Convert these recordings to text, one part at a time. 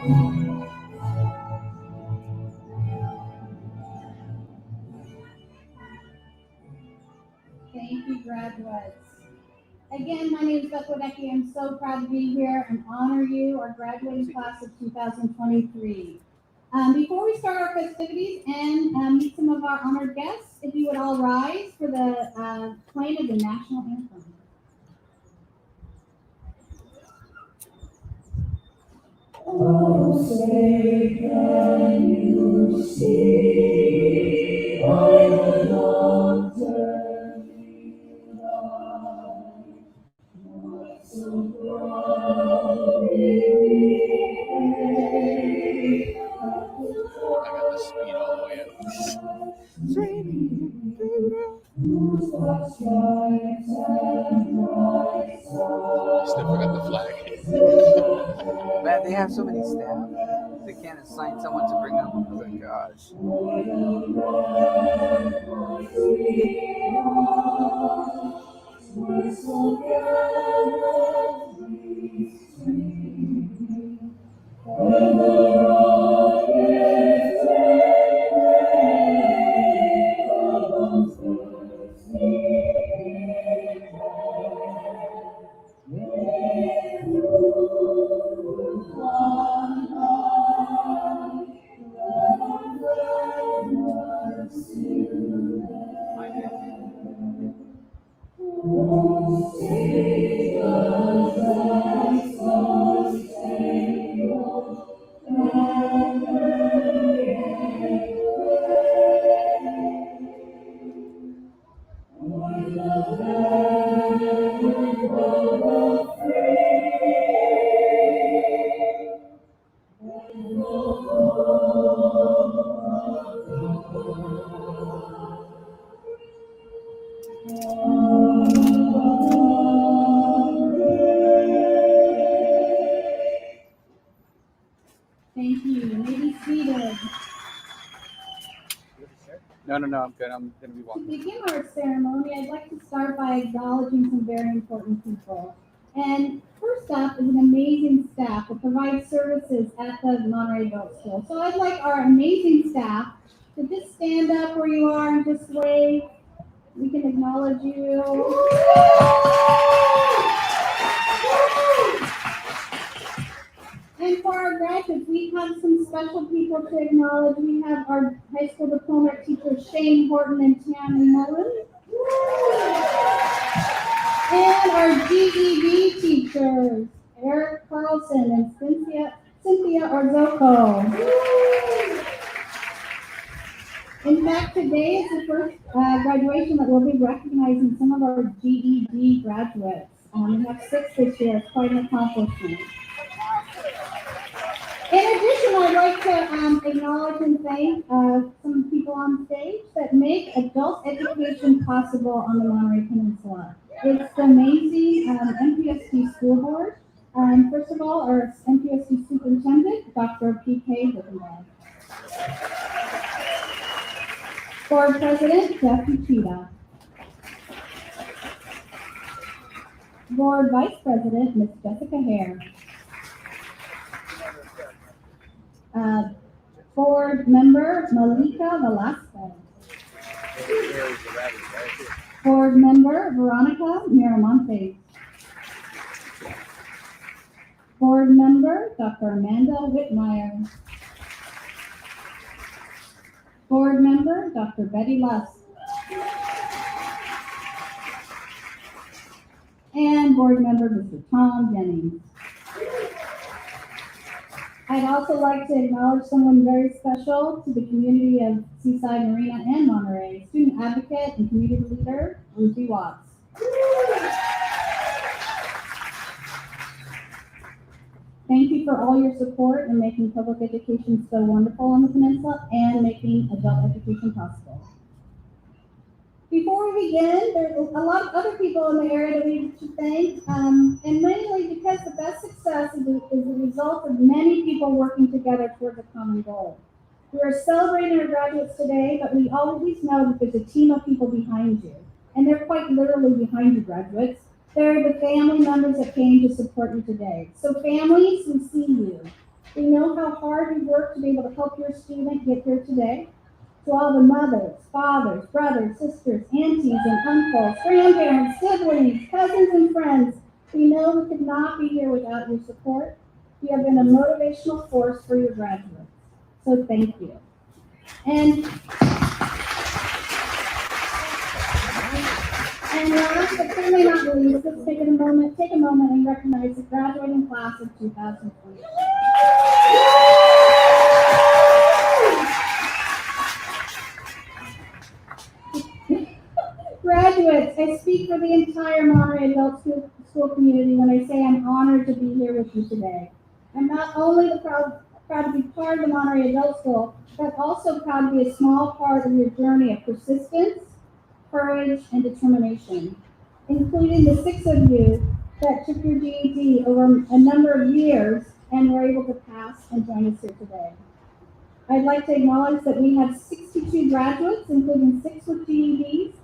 Thank you, graduates. Again, my name is Beth Wadecki. I'm so proud to be here and honor you, our graduating class of 2023. Before we start our festivities and meet some of our honored guests, if you would all rise for the playing of the national anthem. Oh, say can you see by the dawn's early light, what so proudly we I got the speed all the way up. I still forgot the flag. Man, they have so many staff. They can't assign someone to bring them. Oh my gosh. Thank you. You may be seated. No, I'm good. I'm going to be To walking. begin our ceremony, I'd like to start by acknowledging some very important people. And first up is an amazing staff that provides services at the Monterey Boat School. So I'd like our amazing staff to just stand up where you are and just wave. We can acknowledge you. And for our graduates, we have some special people to acknowledge. We have our high school diploma teachers, Shane Horton and Tammy Mullen. And our GED teachers, Eric Carlson and Cynthia Orzoko. In fact, today is the first graduation that we'll be recognizing some of our GED graduates. We have 6 this year. It's quite an accomplishment. In addition, I'd like to acknowledge and thank some people on stage that make adult education possible on the Monterey Peninsula. It's the amazing MPSD School Board. First of all, our MPSD Superintendent, Dr. P.K. Wickenberg. Board President, Jeff Uchida. Board Vice President, Ms. Jessica Hare. Board Member, Malika Velasquez. Board Member, Veronica Miramonte. Board Member, Dr. Amanda Whitmire. Board Member, Dr. Betty Lusk. And Board Member, Mr. Tom Jennings. I'd also like to acknowledge someone very special to the community of Seaside Marina and Monterey, student advocate and community leader, Ruthie Watts. Thank you for all your support in making public education so wonderful on the peninsula and making adult education possible. Before we begin, there's a lot of other people in the area that we should thank, and mainly because the best success is the result of many people working together towards a common goal. We are celebrating our graduates today, but we always know that there's a team of people behind you, and they're quite literally behind you, graduates. They're the family members that came to support you today. So families, we see you. We know how hard you work to be able to help your student get here today. To all the mothers, fathers, brothers, sisters, aunties, and uncles, grandparents, siblings, cousins, and friends, we know we could not be here without your support. You have been a motivational force for your graduates. So thank you. And last but certainly not least, let's take a moment and recognize the graduating class of 2020. Graduates, I speak for the entire Monterey Adult School community when I say I'm honored to be here with you today. I'm not only proud to be part of the Monterey Adult School, but also proud to be a small part of your journey of persistence, courage, and determination, including the 6 of you that took your GED over a number of years and were able to pass and join us here today. I'd like to acknowledge that we have 62 graduates, including 6 with GEDs,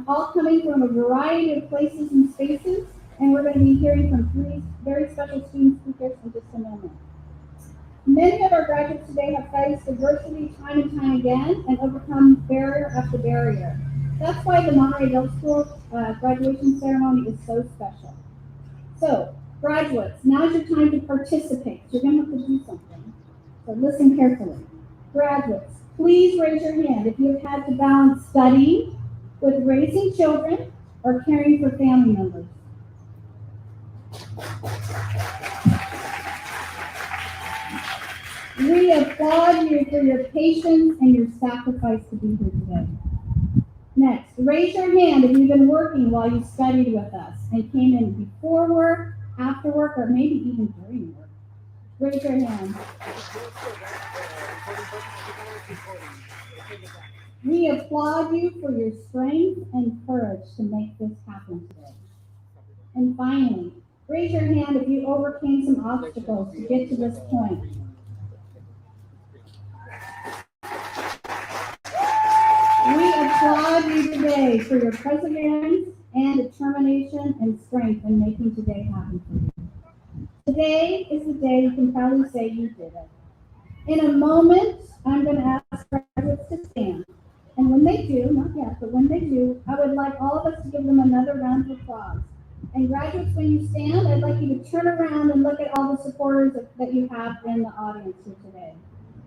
all coming from a variety of places and spaces, and we're going to be hearing from 3 very special student speakers in just a moment. Many of our graduates today have faced adversity time and time again and overcome barrier after barrier. That's why the Monterey Adult School graduation ceremony is so special. So, graduates, now's your time to participate. You're going to have to do something. So listen carefully. Graduates, please raise your hand if you've had to balance studying with raising children or caring for family members. We applaud you for your patience and your sacrifice to be here today. Next, raise your hand if you've been working while you studied with us and came in before work, after work, or maybe even during work. Raise your hand. We applaud you for your strength and courage to make this happen today. And finally, raise your hand if you overcame some obstacles to get to this point. We applaud you today for your perseverance and determination and strength in making today happen for you. Today is the day you can proudly say you did it. In a moment, I'm going to ask graduates to stand. And when they do, not yet, but when they do, I would like all of us to give them another round of applause. And graduates, when you stand, I'd like you to turn around and look at all the supporters that you have in the audience here today.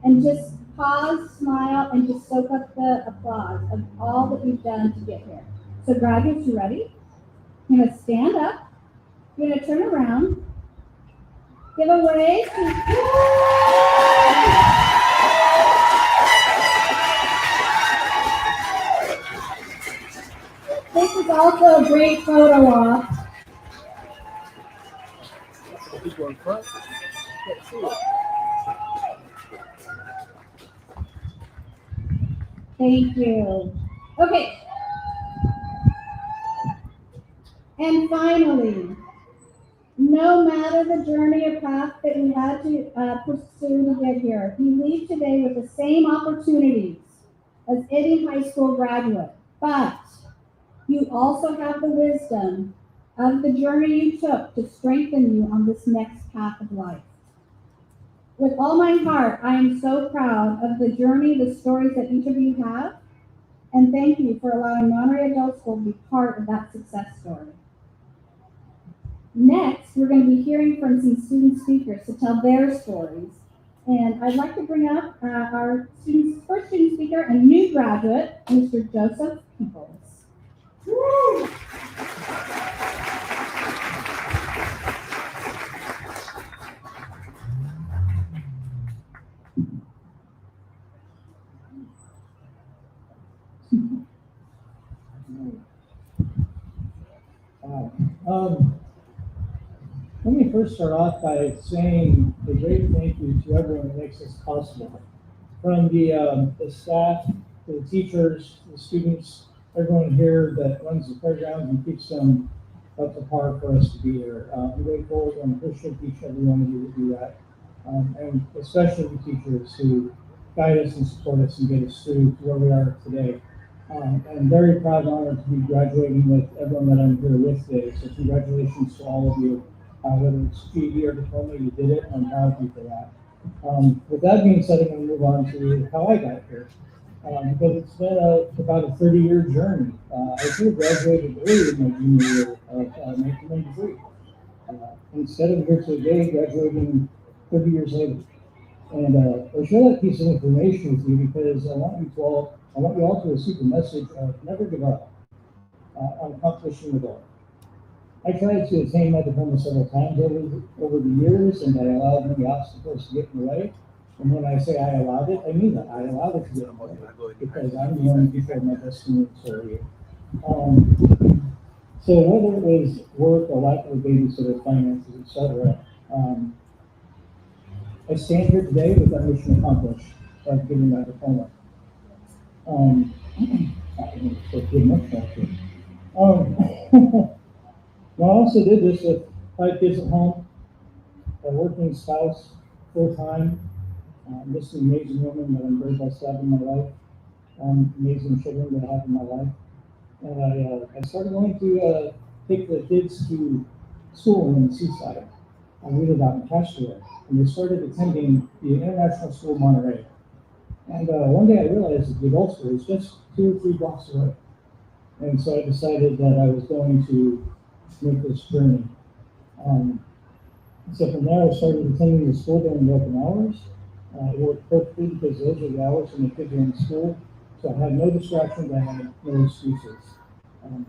And just pause, smile, and just soak up the applause of all that you've done to get here. So graduates, you ready? You're going to stand up. You're going to turn around. Give a wave. This is also a great photo op. People in front. Thank you. Okay. And finally, no matter the journey or path that you had to pursue to get here, you leave today with the same opportunities as any high school graduate, but you also have the wisdom of the journey you took to strengthen you on this next path of life. With all my heart, I am so proud of the journey, the stories that each of you have, and thank you for allowing Monterey Adult School to be part of that success story. Next, we're going to be hearing from some student speakers to tell their stories. And I'd like to bring up our first student speaker and new graduate, Mr. Joseph Peoples. Woo! Let me first start off by saying a great thank you to everyone that makes this possible. From the staff, to the teachers, the students, everyone here that runs the playgrounds and keeps them up to par for us to be here. I'm grateful and appreciate each and every one of you that do that. And especially the teachers who guide us and support us and get us through to where we are today. I'm very proud and honored to be graduating with everyone that I'm here with today. So congratulations to all of you. Whether it's GED or diploma, you did it. I'm proud of you for that. With that being said, I'm going to move on to how I got here. Because it's been about a 30-year journey. I should have graduated earlier in my junior year of 1993. Instead of here today, graduating 30 years later. And I'll share that piece of information with you because I want you all to receive the message of never give up on accomplishing the goal. I tried to attain my diploma several times over the years, and I allowed many obstacles to get in the way. And when I say I allowed it, I mean that. I allowed it to get in the way because I'm the one who controlled my destiny and so are you. So whether it was work or lack of a babysitter, finances, etc., I stand here today with that mission accomplished of getting my diploma. I didn't get much more. I also did this with 5 kids at home, a working spouse, full time. This is an amazing woman that I'm very blessed to have in my life. Amazing children that I have in my life. And I started going to take the kids to school in the seaside. We live out in Castaway, and they started attending the International School of Monterey. And one day I realized that the adult school was just 2 or 3 blocks away. And so I decided that I was going to make this journey. So from there, I started attending the school during the open hours. It worked perfectly because those are the hours when the kids are in school. So I had no distractions, I had no excuses.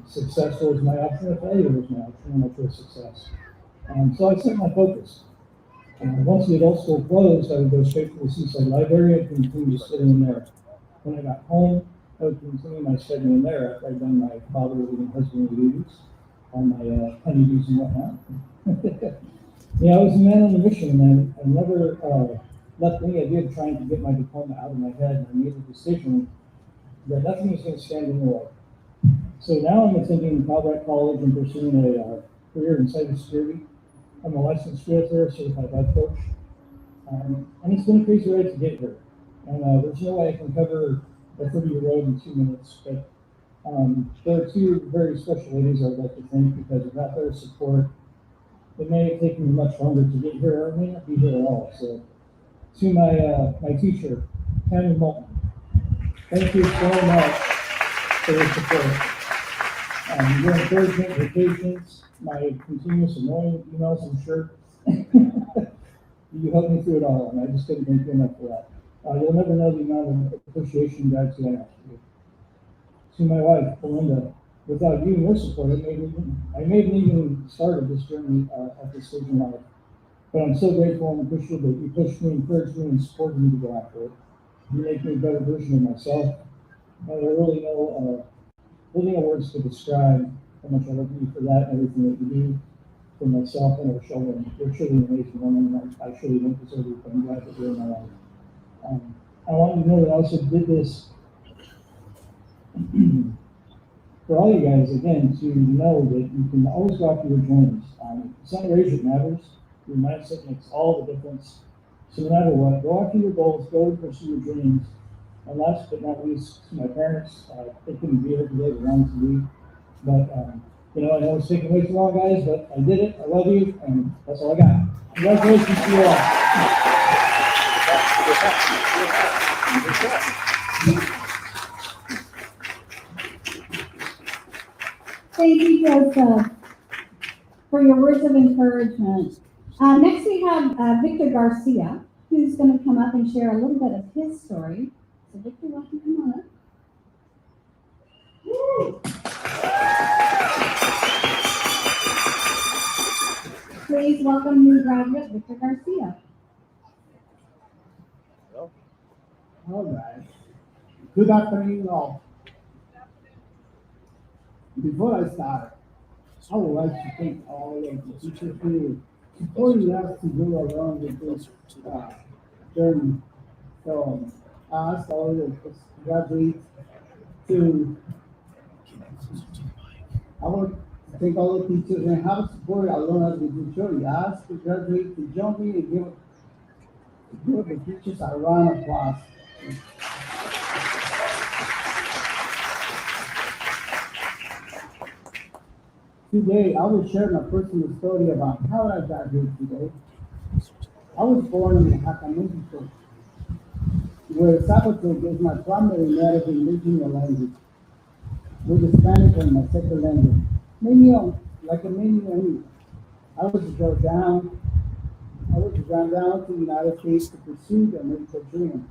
Success was my option, or failure was my option, and I chose success. So I set my focus. Once the adult school closed, I would go straight to the Seaside Library and continue studying there. When I got home, I would continue my studying there after I'd done my fatherly and husbandly duties on my honeybees and whatnot. I was a man on a mission, and I never left any idea of trying to get my diploma out of my head, and I made the decision that nothing was going to stand in the way. So now I'm attending Calvert College and pursuing a career in cybersecurity. I'm a licensed realtor, certified life coach, and it's been a crazy ride to get here. And there's no way I can cover a 30-year road in 2 minutes, but there are 2 very special ladies I'd like to thank because without their support, it may have taken me much longer to get here, or I may not be here at all. So, to my teacher, Tammy Moulton, thank you so much for your support. Your encouragement, your patience, my continuous annoying emails, I'm sure. You helped me through it all, and I just couldn't thank you enough for that. You'll never know the amount of appreciation and gratitude I have for you. To my wife, Belinda, without you and your support, I may have even started this journey at this stage in life. But I'm so grateful and appreciative that you pushed me, encouraged me, and supported me to go after it. You make me a better version of myself. And I really know words to describe how much I love you for that and everything that you do for myself and our children. You're truly an amazing woman, and I truly don't deserve it, but I'm glad that you're in my life. I want you to know that I also did this for all you guys, again, to know that you can always go after your dreams. It's not your age that matters. Your mindset makes all the difference. So no matter what, go after your goals, go pursue your dreams. And last but not least, to my parents, they couldn't be here today, they wanted to be. But, I know it's taking way too long, guys, but I did it. I love you, and that's all I got. Congratulations to you all. Thank you, Joseph, for your words of encouragement. Next, we have Victor Garcia, who's going to come up and share a little bit of his story. So, Victor, welcome to come on up. Please welcome new graduate Victor Garcia. All right. Good afternoon, all. Before I start, I would like to thank all of the teachers who supported us to go along with this journey. So I ask all the graduates to, I want to thank all the teachers and how support along us with this journey. I ask the graduates to join me and give the teachers a round of applause. Today, I will share my personal story about how I got here today. I I was born in Oaxaca, Mexico, where Zapotec is my primary native and regional language, with Spanish as my second language. Like a many, I was brought down, I was brought down to the United States to pursue the American dream.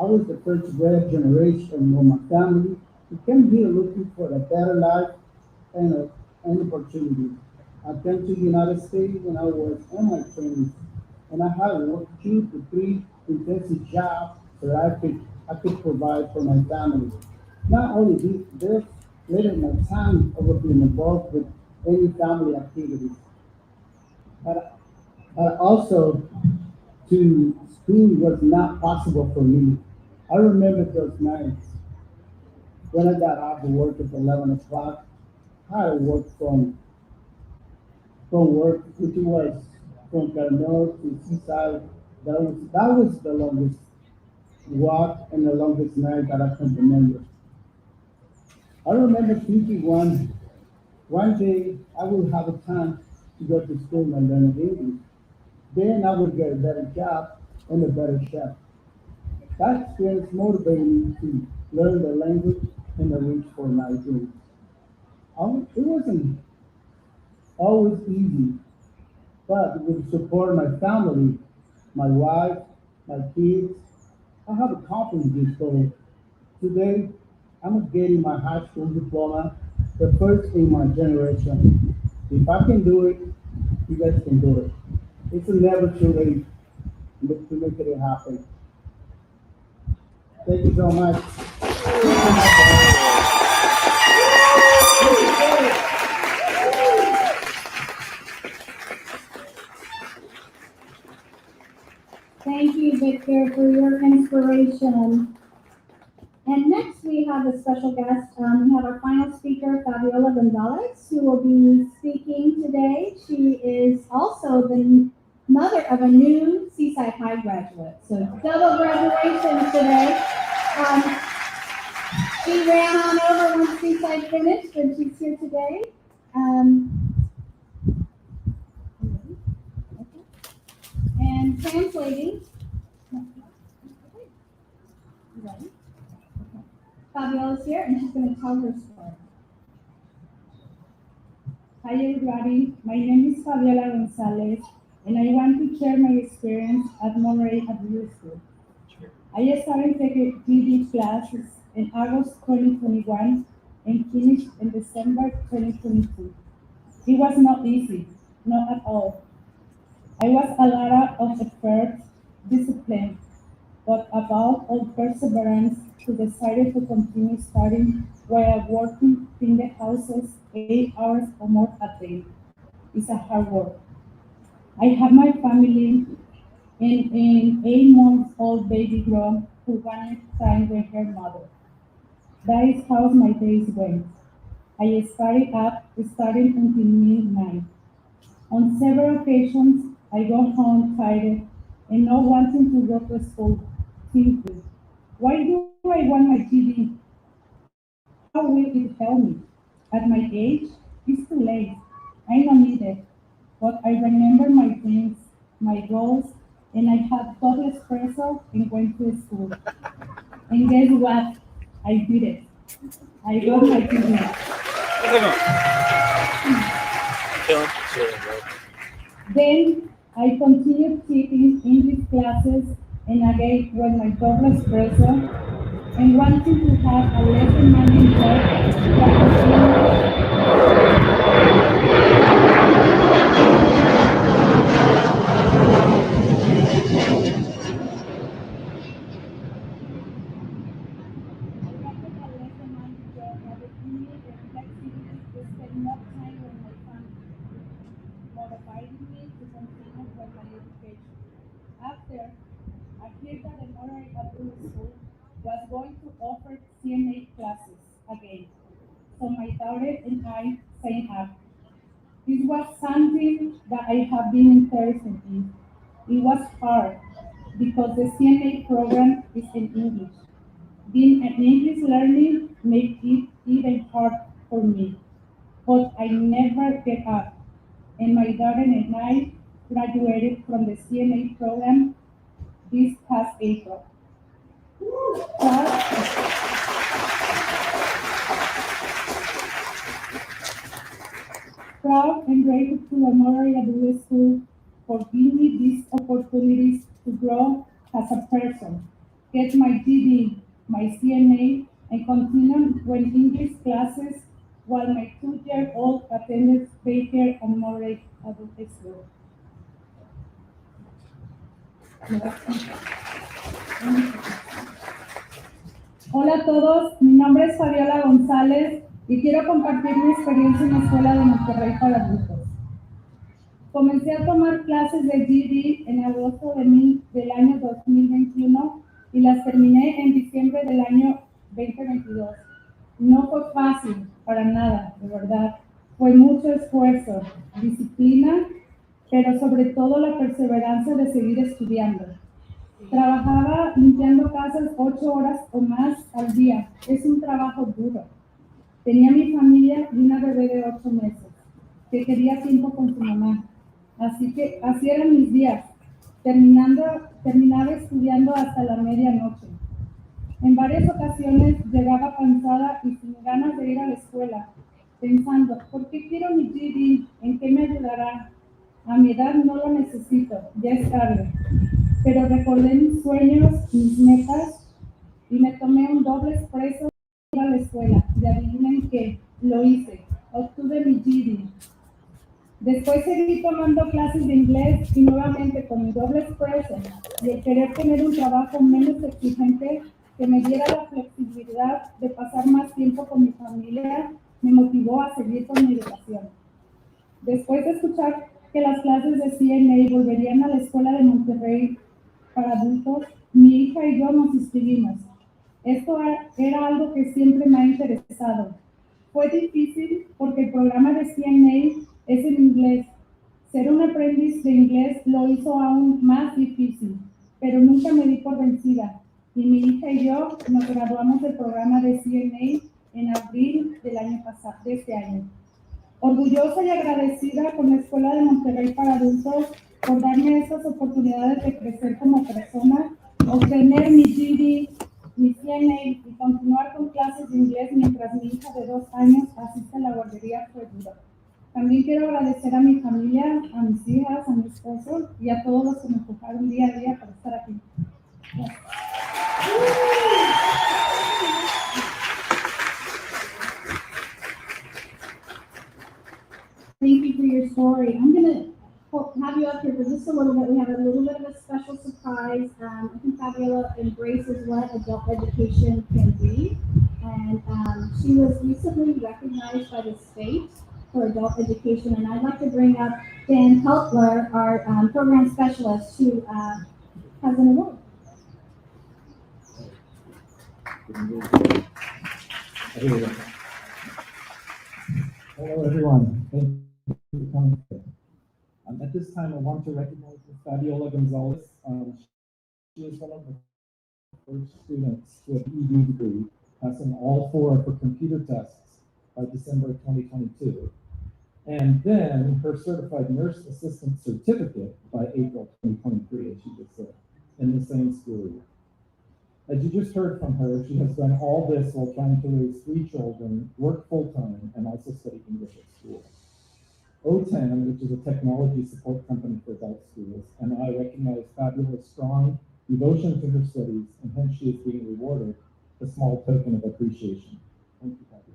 I was the first red generation of my family who came here looking for a better life and opportunity. I came to the United States when I was in my 20s, and I had worked 2 to 3 intensive jobs that I could provide for my family. Not only this limited my time of being involved with any family activities, but, but also to school was not possible for me. I remember those nights when I got off of work at 11 o'clock. I worked from work, which was from Carmel to Seaside. That was the longest walk and the longest night that I can remember. I remember thinking one day I will have a time to go to school and learn English. Then I would get a better job and a better chef. That experience motivated me to learn the language and to reach for my dreams. It wasn't always easy, but with the support of my family, my wife, my kids, I have accomplished this goal. Today, I'm getting my high school diploma, the first in my generation. If I can do it, you guys can do it. It's never too late to make it happen. Thank you so much. Thank you, Victor, for your inspiration. And next we have a special guest. We have our final speaker, Fabiola Gonzalez, who will be speaking today. She is also the mother of a new Seaside High graduate. So double graduation today. Um, she ran on over when Seaside finished, and she's here today. And translating. Ready? Fabiola's here, and she's going to tell her story. Hi everybody, my name is Fabiola Gonzalez and I want to share my experience at Monterey Adult School. I started taking GD classes in August 2021 and finished in December 2022. It was not easy, not at all. I was a lot of effort, discipline, but above all perseverance to decided to continue studying while working in the houses 8 hours or more a day. It's a hard work. I have my family and an 8-month-old baby girl who wanted time with her mother. That is how my days went. I started up starting until midnight. On several occasions, I go home tired and not wanting to go to school, thinking, why do I want my GD? How will it help me? At my age, it's too late. I don't need it. But I remember my dreams, my goals, and I had total espresso and went to school. And guess what? I did it. I got my GD. Chilling, bro. Then I continued taking English classes and again with my double espresso and wanting to have a less demanding job that would give me the flexibility to spend more time with my family, motivating me to continue with my education. After, I heard that the Monterey Adult School was going to offer CNA classes again. So my daughter and I signed up. This was something that I have been interested in. It was hard because the CNA program is in English. Being an English learning made it even hard for me, but I never gave up. And my daughter and I graduated from the CNA program this past April. Proud and grateful to the Monterey Adult School for giving me these opportunities to grow as a person, get my GD, my CNA, and continue with English classes while my 2-year-old attended daycare at Monterey Adult School. Hola a todos, mi nombre es Fabiola González y quiero compartir mi experiencia en la Escuela de Monterrey para Adultos. Comencé a tomar clases de GD en agosto del año 2021 y las terminé en diciembre del año 2022. No fue fácil, para nada, de verdad. Fue mucho esfuerzo, disciplina, pero sobre todo la perseverancia de seguir estudiando. Trabajaba limpiando casas 8 horas o más al día. Es un trabajo duro. Tenía mi familia y una bebé de 8 meses que quería tiempo con su mamá. Así eran mis días. Terminaba estudiando hasta la medianoche. En varias ocasiones llegaba cansada y sin ganas de ir a la escuela, pensando, ¿por qué quiero mi GD? ¿En qué me ayudará? A mi edad no lo necesito, ya es tarde. Pero recordé mis sueños, mis metas, y me tomé un doble expreso para ir a la escuela. Y adivinen qué, lo hice. Obtuve mi GD. Después seguí tomando clases de inglés y nuevamente con mi doble expreso y el querer tener un trabajo menos exigente que me diera la flexibilidad de pasar más tiempo con mi familia me motivó a seguir con mi educación. Después de escuchar que las clases de CNA volverían a la Escuela de Monterrey para Adultos, mi hija y yo nos inscribimos. Esto era algo que siempre me ha interesado. Fue difícil porque el programa de CNA es en inglés. Ser un aprendiz de inglés lo hizo aún más difícil, pero nunca me di por vencida. Y mi hija y yo nos graduamos del programa de CNA en abril del año pasado, de este año. Orgullosa y agradecida con la Escuela de Monterrey para Adultos por darme estas oportunidades de crecer como persona, obtener mi GD, mi CNA y continuar con clases de inglés mientras mi hija de 2 años asiste a la guardería fue duro. También quiero agradecer a mi familia, a mis hijas, a mi esposo y a todos los que me empujaron día a día para estar aquí. Gracias. Thank you for your story. I'm going to have you up here for just a little bit. We have a little bit of a special surprise. I think Fabiola embraces what adult education can be. And she was recently recognized by the state for adult education. And I'd like to bring up Dan Heltler, our program specialist, who has an award. Hello, everyone. Thank you for coming today. At this time, I want to recognize Ms. Fabiola Gonzalez. She is one of the first students to have ED degree, passing all 4 of her computer tests by December 2022. And then her certified nurse assistant certificate by April 2023, as she just said, in the same school year. As you just heard from her, she has done all this while trying to raise 3 children, work full-time, and also study English at school. O10, which is a technology support company for adult schools, and I recognize Fabiola's strong devotion to her studies, and hence she is being rewarded a small token of appreciation. Thank you, Fabiola.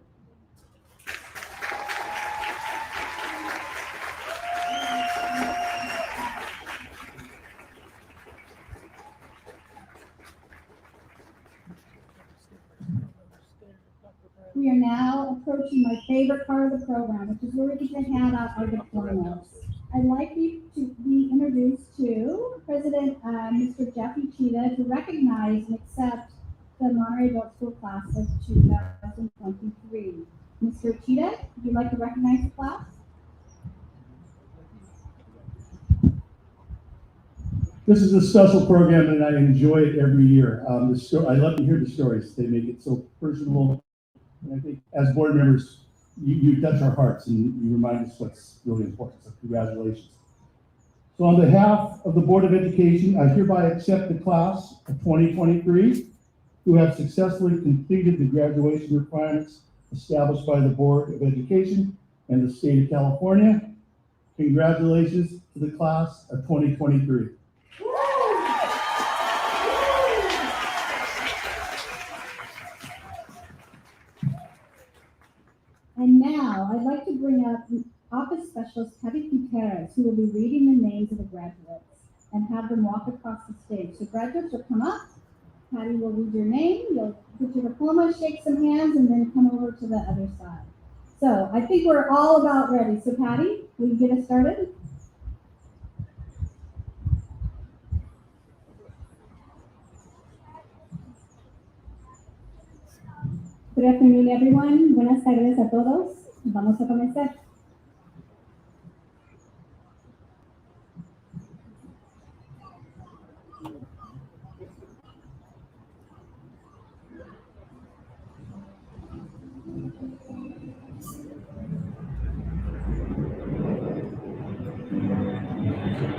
We are now approaching my favorite part of the program, which is where we get to hand out our diplomas. I'd like you to be introduced to President Mr. Jeffy Cheetah to recognize and accept the Monterey Adult School Class of 2023. Mr. Cheetah, would you like to recognize the class? This is a special program and I enjoy it every year. I love to hear the stories. They make it so personal. And I think as board members, you touch our hearts and you remind us what's really important. So congratulations. So on behalf of the Board of Education, I hereby accept the class of 2023 who have successfully completed the graduation requirements established by the Board of Education and the state of California. Congratulations to the class of 2023. And now I'd like to bring up Office Specialist Patty Gutierrez, who will be reading the names of the graduates and have them walk across the stage. So graduates will come up, Patty will read your name, you'll put your diploma, shake some hands, and then come over to the other side. So I think we're all about ready. So Patty, will you get us started? Good afternoon, everyone. Buenas tardes a todos. Vamos a comenzar.